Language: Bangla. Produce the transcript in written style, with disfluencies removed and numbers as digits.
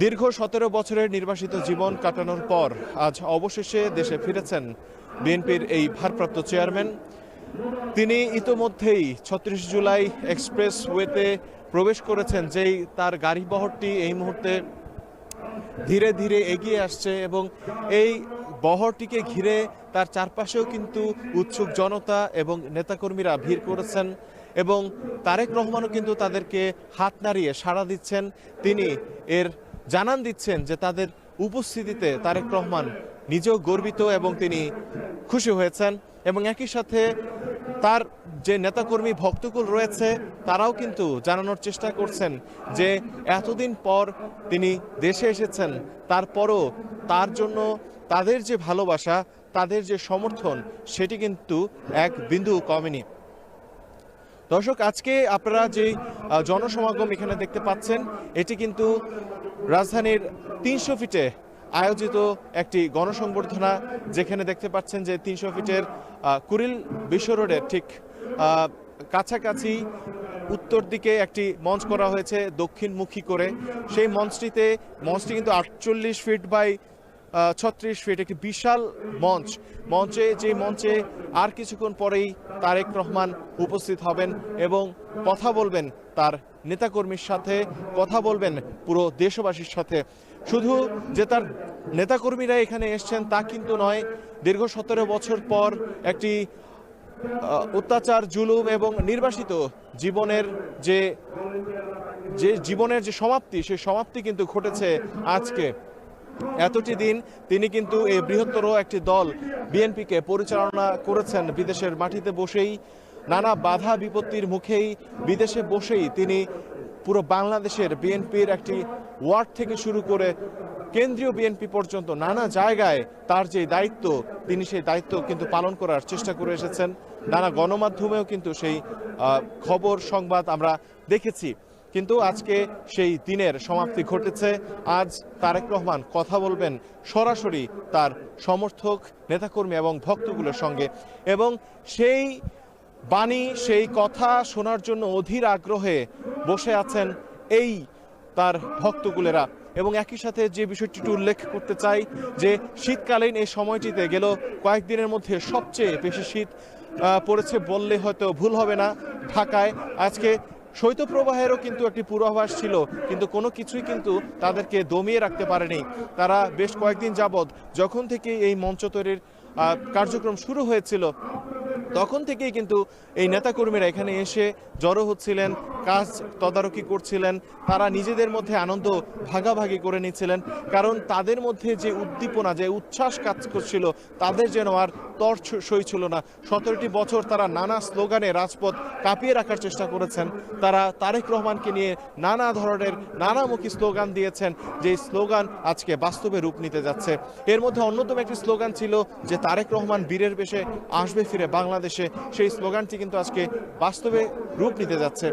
দীর্ঘ ১৭ বছরের নির্বাসিত জীবন কাটানোর পর আজ অবশেষে দেশে ফিরেছেন বিএনপির এই ভারপ্রাপ্ত চেয়ারম্যান। তিনি ইতোমধ্যেই ৩৬ জুলাই এক্সপ্রেসওয়েতে প্রবেশ করেছেন, যেই তার গাড়িবহরটি এই মুহূর্তে ধীরে ধীরে এগিয়ে আসছে এবং এই বহরটিকে ঘিরে তার চারপাশেও কিন্তু উৎসুক জনতা এবং নেতাকর্মীরা ভিড় করেছেন এবং তারেক রহমানও কিন্তু তাদেরকে হাত নাড়িয়ে সাড়া দিচ্ছেন। তিনি এর জানান দিচ্ছেন যে তাদের উপস্থিতিতে তারেক রহমান নিজেও গর্বিত এবং তিনি খুশি হয়েছেন এবং একই সাথে তার যে নেতাকর্মী ভক্তকুল রয়েছে তারাও কিন্তু জানানোর চেষ্টা করছেন যে এতদিন পর তিনি দেশে এসেছেন, তারপরও তার জন্য তাদের যে ভালোবাসা, তাদের যে সমর্থন, সেটি কিন্তু এক বিন্দু কমেনি। দর্শক, আজকে আপনারা যে জনসমাগম এখানে দেখতে পাচ্ছেন, এটি কিন্তু রাজধানীর ৩০০ ফিটে আয়োজিত একটি গণসংবর্ধনা, যেখানে দেখতে পাচ্ছেন যে ৩০০ ফিটের কুড়িল বিশ্ব রোডের ঠিক কাছাকাছি উত্তর দিকে একটি মঞ্চ করা হয়েছে দক্ষিণমুখী করে। সেই মঞ্চটি কিন্তু ৪৮ ফিট বাই ৩৬ ফিট, একটি বিশাল মঞ্চে আর কিছুক্ষণ পরেই তারেক রহমান উপস্থিত হবেন এবং কথা বলবেন তার নেতাকর্মীর সাথে, কথা বলবেন পুরো দেশবাসীর সাথে। শুধু যে তার নেতাকর্মীরা এখানে এসছেন তা কিন্তু নয়, দীর্ঘ ১৭ বছর পর একটি অত্যাচার, জুলুম এবং নির্বাসিত জীবনের যে সমাপ্তি, সেই সমাপ্তি কিন্তু ঘটেছে আজকে। এতটি দিন তিনি কিন্তু এই বৃহত্তর একটি দল বিএনপিকে পরিচালনা করেছেন বিদেশের মাটিতে বসেই, নানা বাধা বিপত্তির মুখেই, বিদেশে বসেই তিনি পুরো বাংলাদেশের বিএনপির একটি ওয়ার্ড থেকে শুরু করে কেন্দ্রীয় বিএনপি পর্যন্ত নানা জায়গায় তার যে দায়িত্ব, তিনি সেই দায়িত্ব কিন্তু পালন করার চেষ্টা করে এসেছেন। নানা গণমাধ্যমেও কিন্তু সেই খবর সংবাদ আমরা দেখেছি। কিন্তু আজকে সেই দিনের সমাপ্তি ঘটেছে। আজ তারেক রহমান কথা বলবেন সরাসরি তার সমর্থক, নেতাকর্মী এবং ভক্তগুলোর সঙ্গে এবং সেই বাণী, সেই কথা শোনার জন্য অধীর আগ্রহে বসে আছেন এই তার ভক্তগুলেরা। এবং একই সাথে যে বিষয়টি উল্লেখ করতে চাই যে শীতকালীন এই সময়টিতে গেল কয়েকদিনের মধ্যে সবচেয়ে বেশি শীত পড়েছে বললে হয়তো ভুল হবে না ঢাকায়। আজকে শৈত্যপ্রবাহেরও কিন্তু একটি পূর্বাভাস ছিল, কিন্তু কোনো কিছুই কিন্তু তাদেরকে দমিয়ে রাখতে পারেনি। তারা বেশ কয়েকদিন যাবৎ, যখন থেকে এই মঞ্চ তৈরির কার্যক্রম শুরু হয়েছিল, তখন থেকেই কিন্তু এই নেতাকর্মীরা এখানে এসে জড়ো হচ্ছিলেন, কাজ তদারকি করছিলেন, তারা নিজেদের মধ্যে আনন্দ ভাগাভাগি করে নিচ্ছিলেন। কারণ তাদের মধ্যে যে উদ্দীপনা, যে উচ্ছ্বাস কাজ করছিল, তাদের যেন আর তর সইছিল না। ১৭টি বছর তারা নানা স্লোগানে রাজপথ কাঁপিয়ে রাখার চেষ্টা করেছেন। তারা তারেক রহমানকে নিয়ে নানা ধরনের নানামুখী স্লোগান দিয়েছেন, যে স্লোগান আজকে বাস্তবে রূপ নিতে যাচ্ছে। এর মধ্যে অন্যতম একটি স্লোগান ছিল যে তারেক রহমান বীরের বেশে আসবে ফিরে বাংলাদেশে। সেই স্লোগানটি কিন্তু আজকে বাস্তবে রূপ নিতে যাচ্ছে।